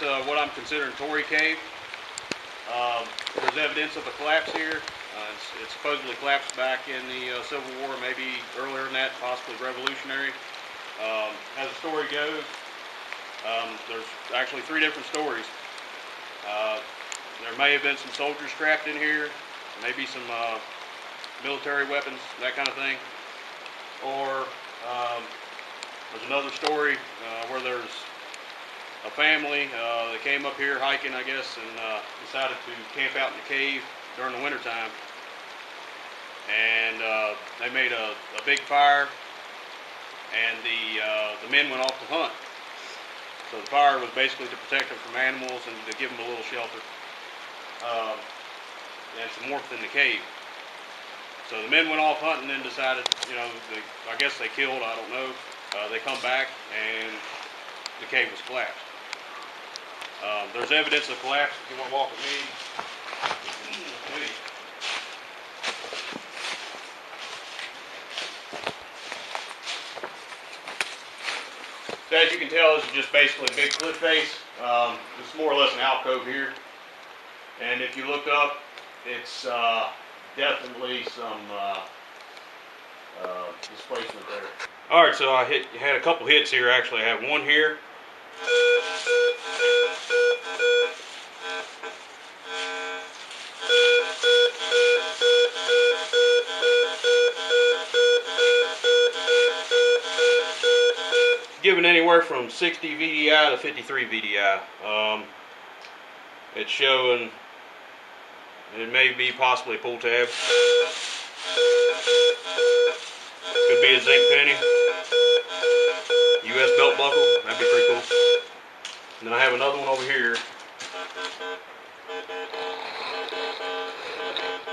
what I'm considering Tory Cave. There's evidence of a collapse here. It's supposedly collapsed back in the Civil War, maybe earlier than that, possibly Revolutionary. As the story goes, there's actually 3 different stories. There may have been some soldiers trapped in here, maybe some military weapons, that kind of thing. Or there's another story where there's a family that came up here hiking, I guess, and decided to camp out in the cave during the winter time. And they made a big fire, and the men went off to hunt. So the fire was basically to protect them from animals and to give them a little shelter and some warmth in the cave. So the men went off hunting and decided, you know, I guess they killed, I don't know. They come back and the cave was collapsed. There's evidence of collapse. If you want to walk with me. So as you can tell, this is just basically a big cliff face. It's more or less an alcove here. And if you look up, it's definitely some displacement there. Alright, so I had a couple hits here actually. I have one here. Given anywhere from 60 VDI to 53 VDI. It's showing it may be possibly a pull tab. Could be a zinc penny. US belt buckle. That'd be pretty cool. And then I have another one over here.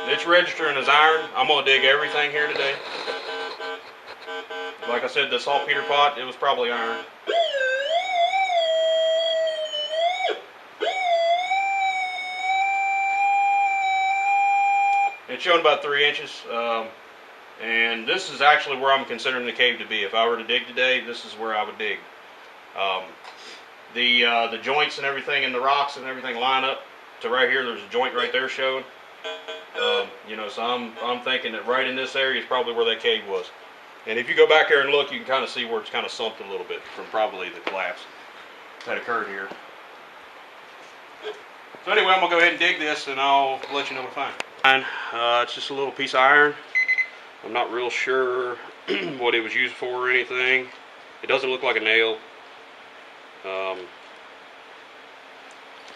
It's registering as iron. I'm going to dig everything here today. Like I said, the saltpeter pot, it was probably iron. It's showing about 3 inches. And this is actually where I'm considering the cave to be. If I were to dig today, this is where I would dig. The joints and everything in the rocks and everything line up to right here. There's a joint right there showing. You know, so I'm thinking that right in this area is probably where that cave was. And if you go back here and look, you can kind of see where it's kind of sumped a little bit from probably the collapse that occurred here. So anyway, I'm going to go ahead and dig this and I'll let you know what I find. It's just a little piece of iron. I'm not real sure what it was used for or anything. It doesn't look like a nail.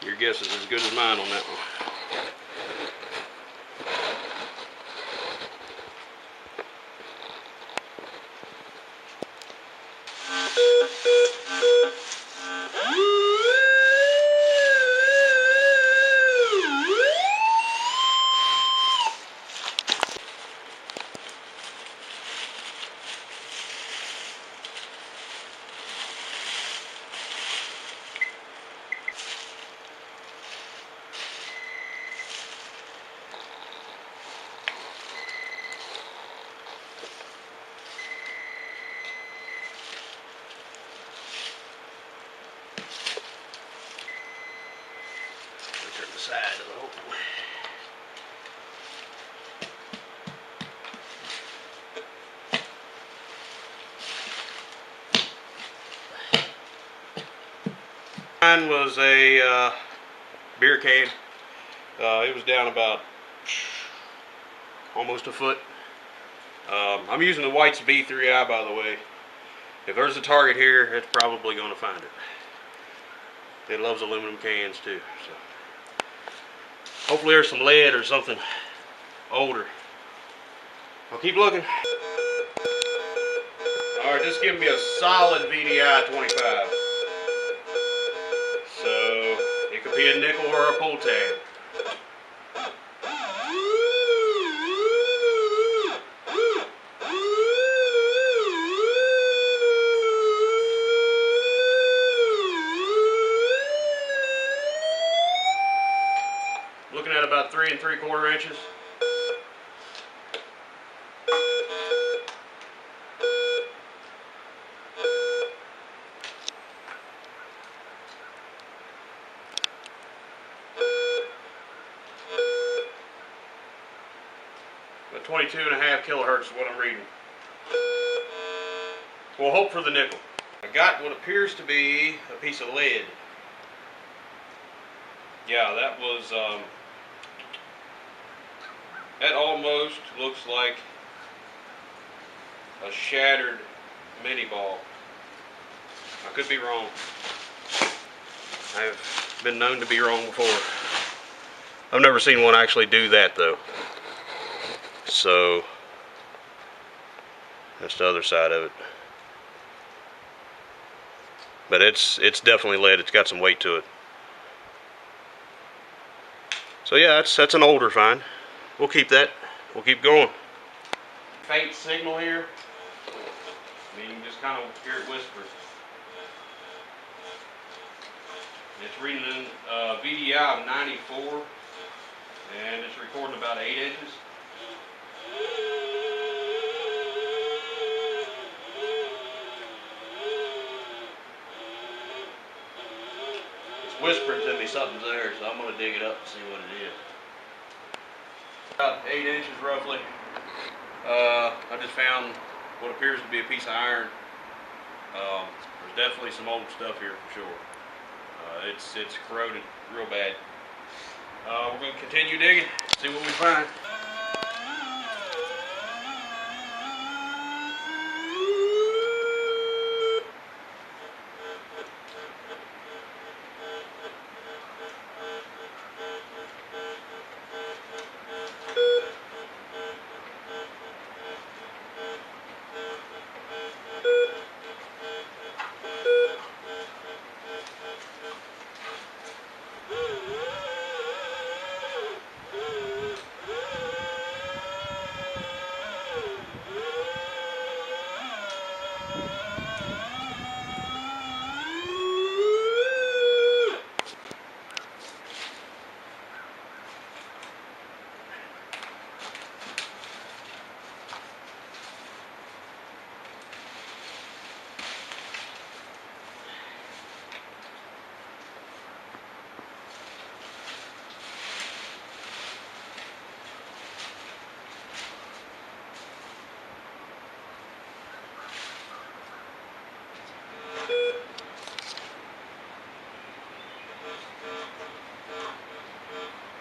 Your guess is as good as mine on that one. Turn the side of the hole. Mine was a beer can. It was down about almost a foot. I'm using the White's B3i, by the way. If there's a target here, it's probably going to find it. It loves aluminum cans too. So hopefully there's some lead or something older. I'll keep looking. Alright, this is giving me a solid VDI 25. So it could be a nickel or a pull tab. Looking at about 3 3/4 inches. 22.5 kilohertz is what I'm reading. We'll hope for the nickel. I got what appears to be a piece of lead. Yeah, that was, that almost looks like a shattered mini ball. I could be wrong. I've been known to be wrong before. I've never seen one actually do that though. So, that's the other side of it. But it's definitely lead. It's got some weight to it. So yeah, that's an older find. We'll keep that. We'll keep going. Faint signal here. I mean, you can just kind of hear it whisper. It's reading in VDI of 94, and it's recording about 8 inches. It's whispering to me something's there, so I'm going to dig it up and see what it is. About 8 inches roughly. I just found what appears to be a piece of iron. There's definitely some old stuff here for sure. It's corroded real bad. We're going to continue digging, see what we find.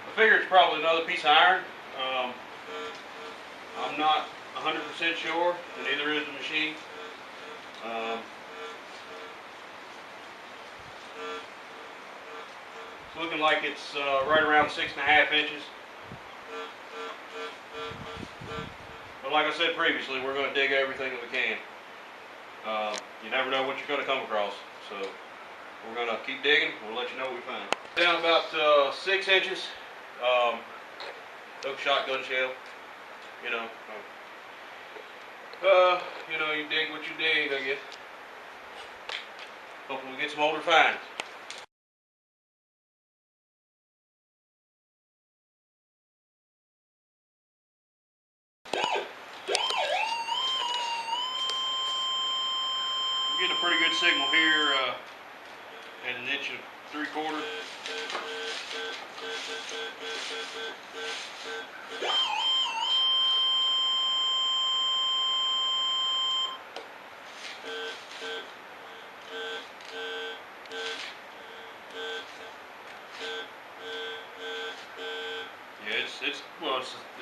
I figure it's probably another piece of iron. I'm not 100% sure, and neither is the machine. It's looking like it's right around 6.5 inches. But like I said previously, we're going to dig everything that we can. You never know what you're going to come across, so we're going to keep digging. We'll let you know what we find. Down about 6 inches. Took shotgun shell. You know, you dig what you dig, I guess. Hopefully we get some older finds. I'm getting a pretty good signal here at 1 3/4 inches.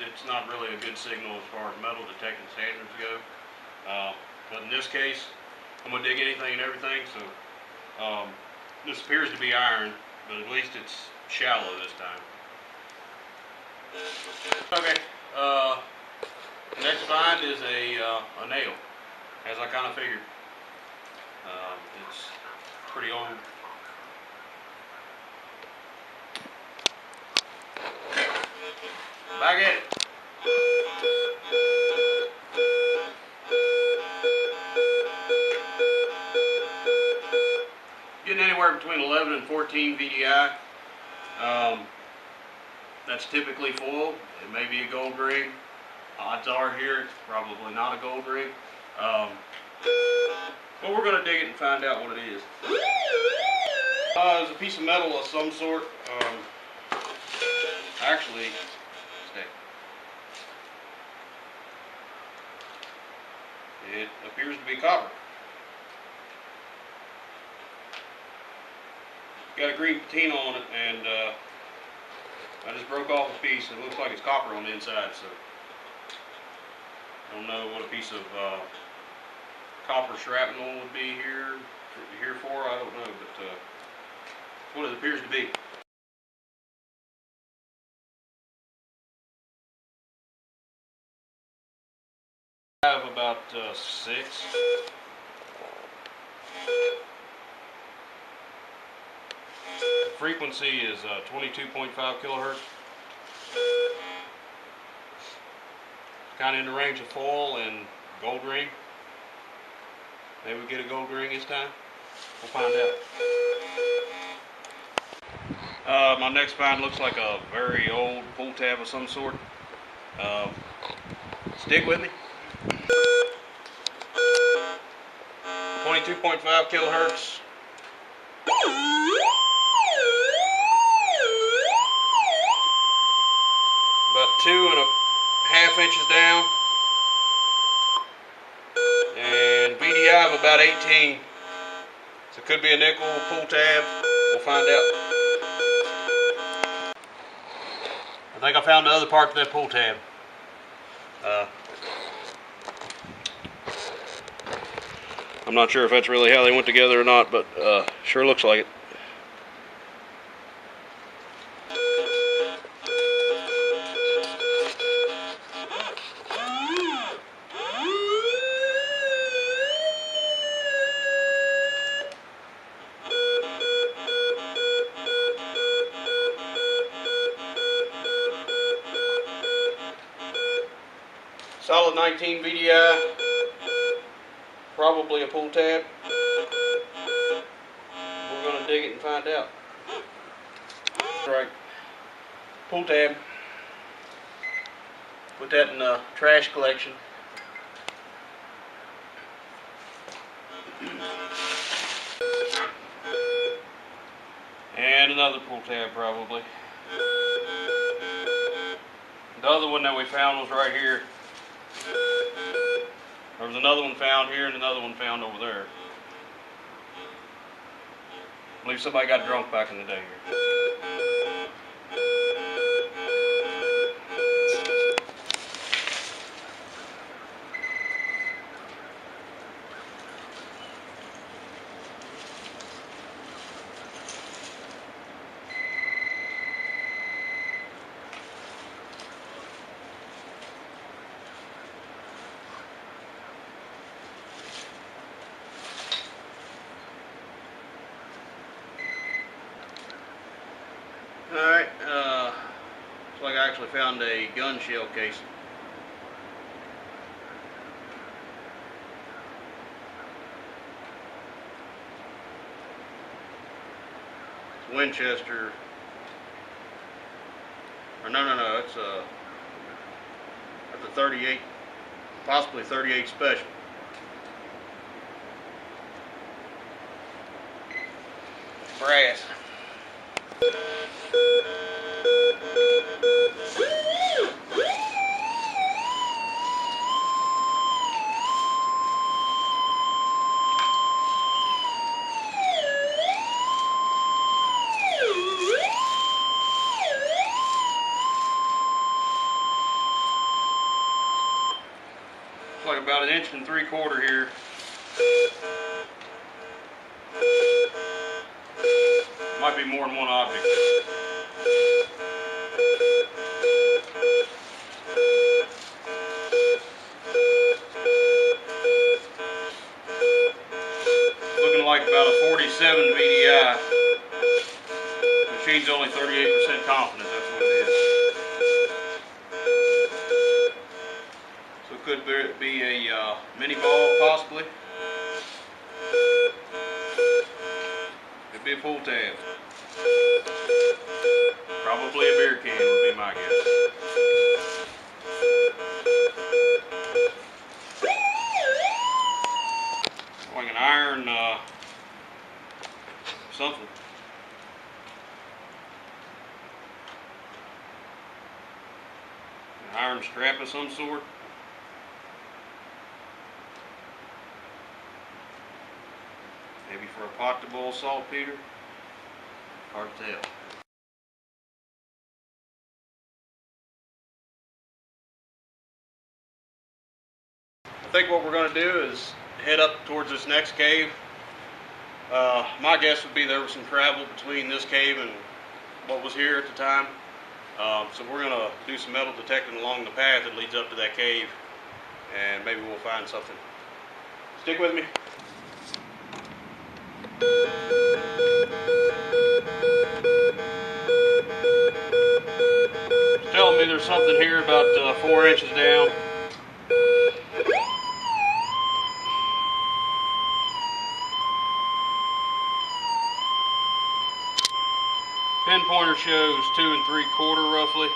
It's not really a good signal as far as metal detecting standards go. But in this case, I'm going to dig anything and everything, so this appears to be iron, but at least it's shallow this time. Okay, next find is a nail, as I kind of figured. It's pretty old. Back at it. Getting anywhere between 11 and 14 VDI. That's typically full. It may be a gold ring. Odds are here it's probably not a gold ring. But we're going to dig it and find out what it is. It's a piece of metal of some sort. Actually, It appears to be copper. Got a green patina on it, and I just broke off a piece. It looks like it's copper on the inside, so I don't know what a piece of copper shrapnel would be here for. I don't know, but that's what it appears to be. I have about 6. The frequency is 22.5 kilohertz. Kind of in the range of foil and gold ring. Maybe we get a gold ring this time. We'll find out. My next find looks like a very old pull tab of some sort. Stick with me. 22.5 kilohertz. About 2.5 inches down. And VDI of about 18. So it could be a nickel pull tab. We'll find out. I think I found the other part of that pull tab. I'm not sure if that's really how they went together or not, but sure looks like it. Solid 19 VDI, probably a pull tab. We're going to dig it and find out. Right, pull tab. Put that in the trash collection. And another pull tab probably. The other one that we found was right here. There was another one found here and another one found over there. I believe somebody got drunk back in the day here. Alright, looks like I actually found a gun shell casing. It's Winchester. Or no, it's that's a 38, possibly 38 special. Brass. Like about 1 3/4 inches here. Might be more than one object. Looking like about a 47 VDI. Machine's only 38% confident, that's what it is. So it could be a mini ball, possibly. Could be a pull tab. Probably a beer can would be my guess. Like an iron something. An iron strap of some sort. pot to boil saltpeter? Hard to tell. I think what we're going to do is head up towards this next cave. My guess would be there was some travel between this cave and what was here at the time. So we're going to do some metal detecting along the path that leads up to that cave, and maybe we'll find something. Stick with me. It's telling me there's something here about 4 inches down. Pin pointer shows 2 3/4 roughly. I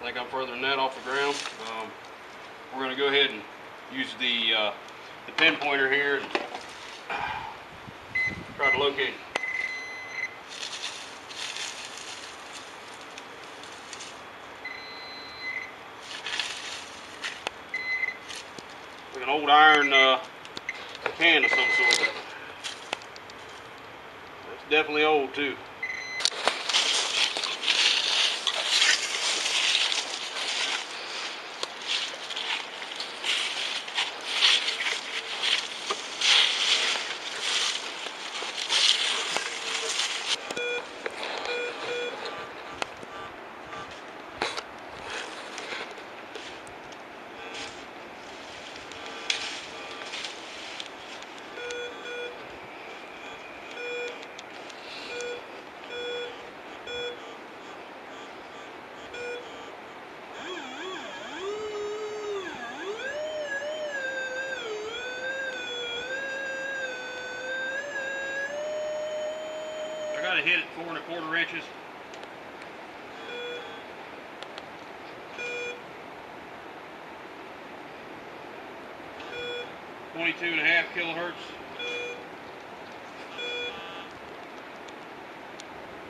think I'm further than that off the ground. We're going to go ahead and use the pin pointer here and try to locate it. Like an old iron can of some sort. It's definitely old too. I got to hit it 4 1/4 inches. .22.5 kilohertz.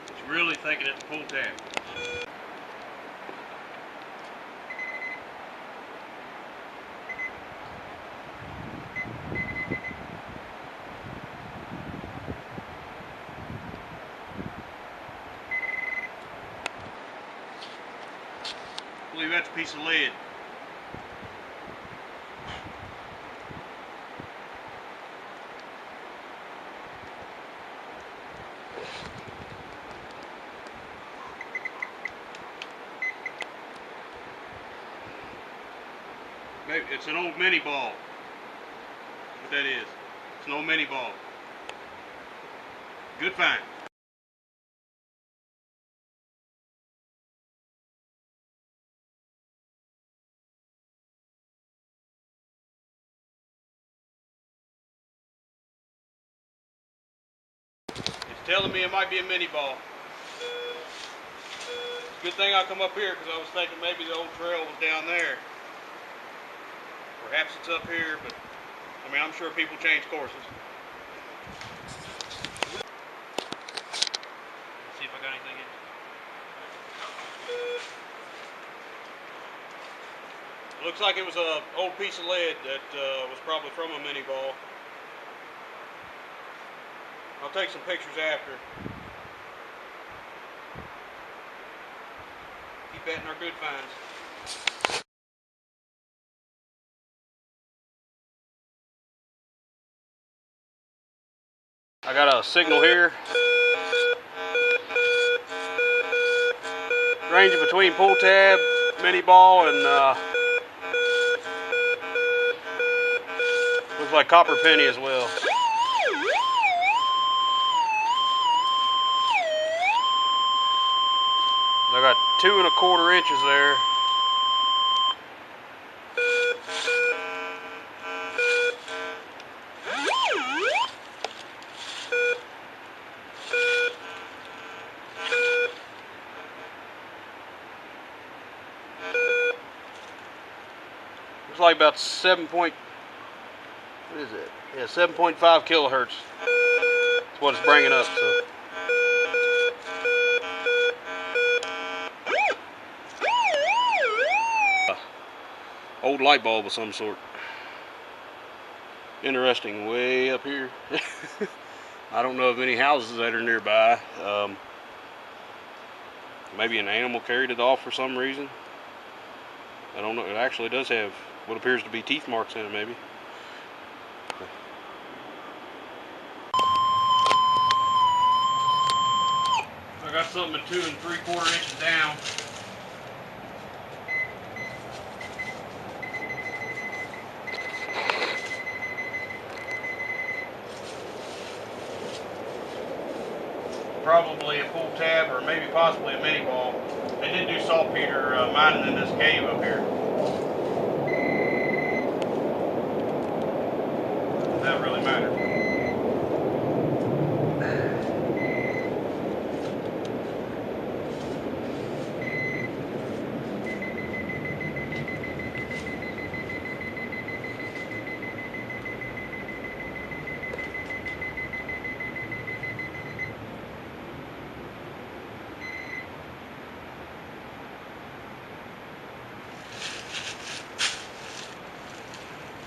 It's really thinking it's pull tab. I believe that's a piece of lead. Maybe it's an old mini ball. What that is. It's an old mini ball. Good find. It's telling me it might be a mini ball. Good thing I come up here because I was thinking maybe the old trail was down there. Perhaps it's up here, but I mean, I'm sure people change courses. Let's see if I got anything in. Looks like it was an old piece of lead that was probably from a mini ball. I'll take some pictures after. Keep betting our good finds. I got a signal here. Ranging between pull tab, mini ball, and looks like copper penny as well. I got 2 1/4 inches there. It's like about 7 what is it? Yeah, 7.5 kilohertz. That's what it's bringing up. So. Old light bulb of some sort. Interesting, way up here. I don't know of any houses that are nearby. Maybe an animal carried it off for some reason. I don't know. It actually does have what appears to be teeth marks in it, maybe. I got something at 2 3/4 inches down. Probably a pull tab or maybe possibly a mini ball. They did do saltpeter mining in this cave up here. That really matters.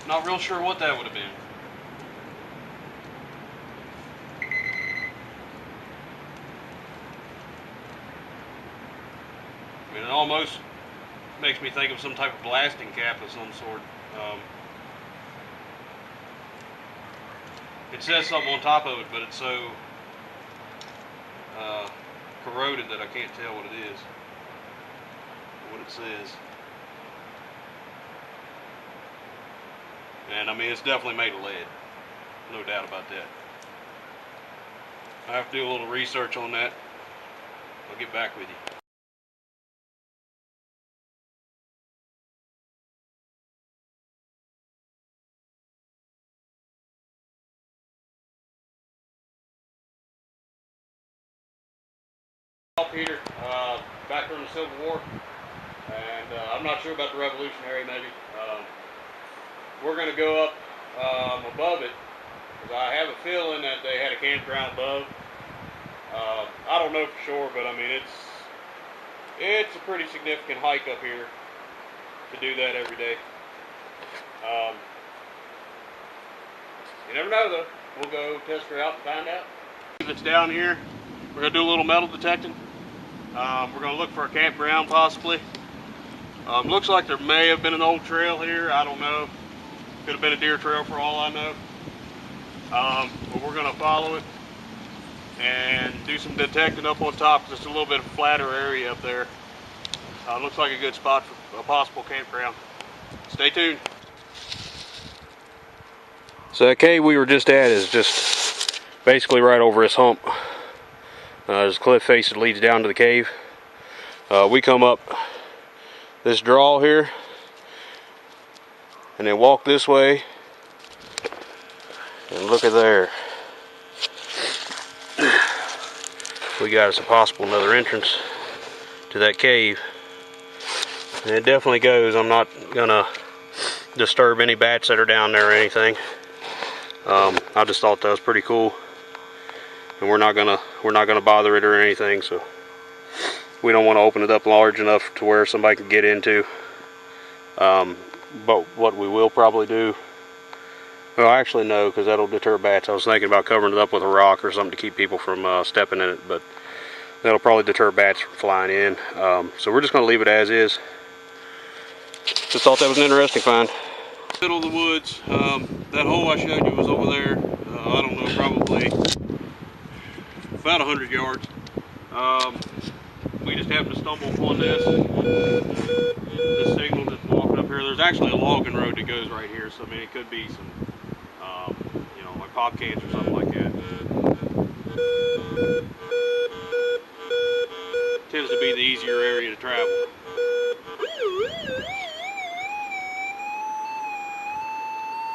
Not real sure what that would have been. I mean, it almost makes me think of some type of blasting cap of some sort. It says something on top of it, but it's so corroded that I can't tell what it is, what it says. And I mean, it's definitely made of lead, no doubt about that. I have to do a little research on that. I'll get back with you. Peter, back during the Civil War, and I'm not sure about the Revolutionary, maybe. We're going to go up above it, because I have a feeling that they had a campground above. I don't know for sure, but I mean, it's a pretty significant hike up here to do that every day. You never know, though. We'll go test her out and find out. If it's down here, we're going to do a little metal detecting. We're going to look for a campground, possibly. Looks like there may have been an old trail here. I don't know. Could have been a deer trail for all I know. But we're going to follow it and do some detecting up on top. Just a little bit of a flatter area up there. Looks like a good spot for a possible campground. Stay tuned. So that cave we were just at is just basically right over this hump. There's a cliff face that leads down to the cave. We come up this draw here and then walk this way, and look at there. We got us a possible another entrance to that cave, and it definitely goes. I'm not gonna disturb any bats that are down there or anything. I just thought that was pretty cool, and we're not gonna bother it or anything. So we don't want to open it up large enough to where somebody can get into. But what we will probably do, well, actually no, because that'll deter bats. I was thinking about covering it up with a rock or something to keep people from stepping in it, but that'll probably deter bats from flying in. So we're just going to leave it as is. Just thought that was an interesting find. Middle of the woods. That hole I showed you was over there. I don't know, probably about 100 yards. We just happened to stumble upon this signal that's walking up here. There's actually a logging road that goes right here, so I mean, it could be some, you know, like pop cans or something like that. Tends to be the easier area to travel.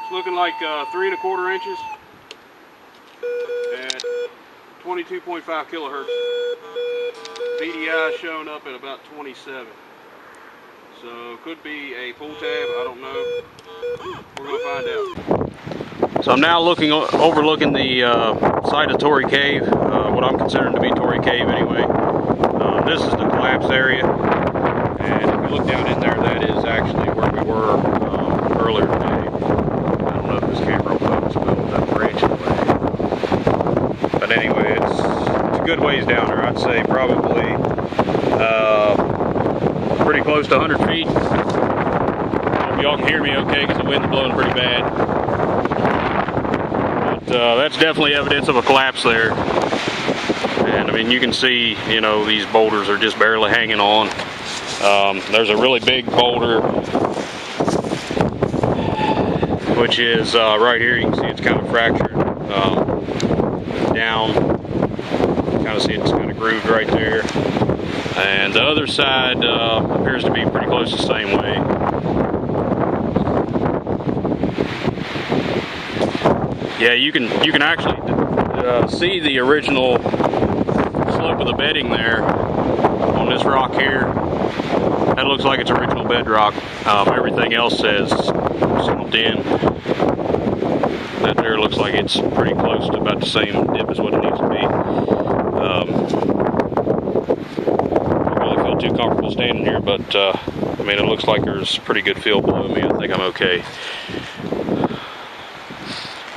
It's looking like 3 1/4 inches at 22.5 kilohertz. VDI showing up at about 27. So could be a pull tab, I don't know. We're going to find out. So I'm now overlooking the site of Tory Cave, what I'm considering to be Tory Cave anyway. This is the collapse area, and if you look down in there, that is actually where we were earlier today. I don't know if this camera will focus, but that branch in the way. good ways down there. I'd say probably pretty close to 100 feet. Hope y'all can hear me okay because the wind's blowing pretty bad. But that's definitely evidence of a collapse there. And I mean, you can see, you know, these boulders are just barely hanging on. There's a really big boulder, which is right here. You can see it's kind of fractured down. Kind of see it's kind of grooved right there. And the other side appears to be pretty close the same way. Yeah, you can actually see the original slope of the bedding there on this rock here. That looks like it's original bedrock. Everything else says slumped in. That there looks like it's pretty close to about the same dip as what it needs to be. Don't really feel too comfortable standing here, but I mean, it looks like there's pretty good feel below me. I think I'm okay.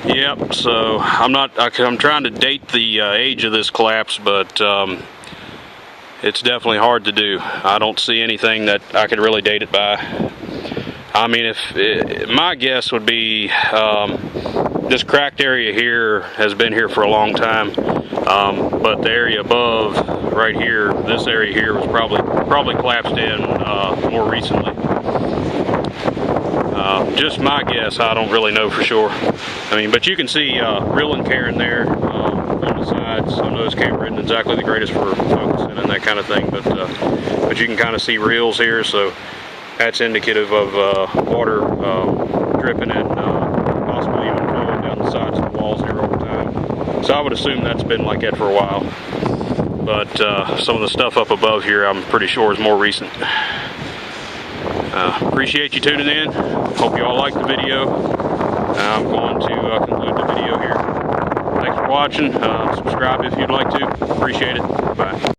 Yep, so I'm trying to date the age of this collapse, but it's definitely hard to do. I don't see anything that I could really date it by. I mean, my guess would be this cracked area here has been here for a long time, but the area above, right here, this area here was probably collapsed in more recently. Just my guess. I don't really know for sure. I mean, but you can see rilling Karen there on the sides. I know this camera isn't exactly the greatest for focusing and that kind of thing, but you can kind of see reels here, so that's indicative of water dripping and possibly even flowing down the sides of the walls here over time. So I would assume that's been like that for a while. But some of the stuff up above here, I'm pretty sure is more recent. Appreciate you tuning in. Hope you all liked the video. I'm going to conclude the video here. Thanks for watching. Subscribe if you'd like to. Appreciate it. Bye.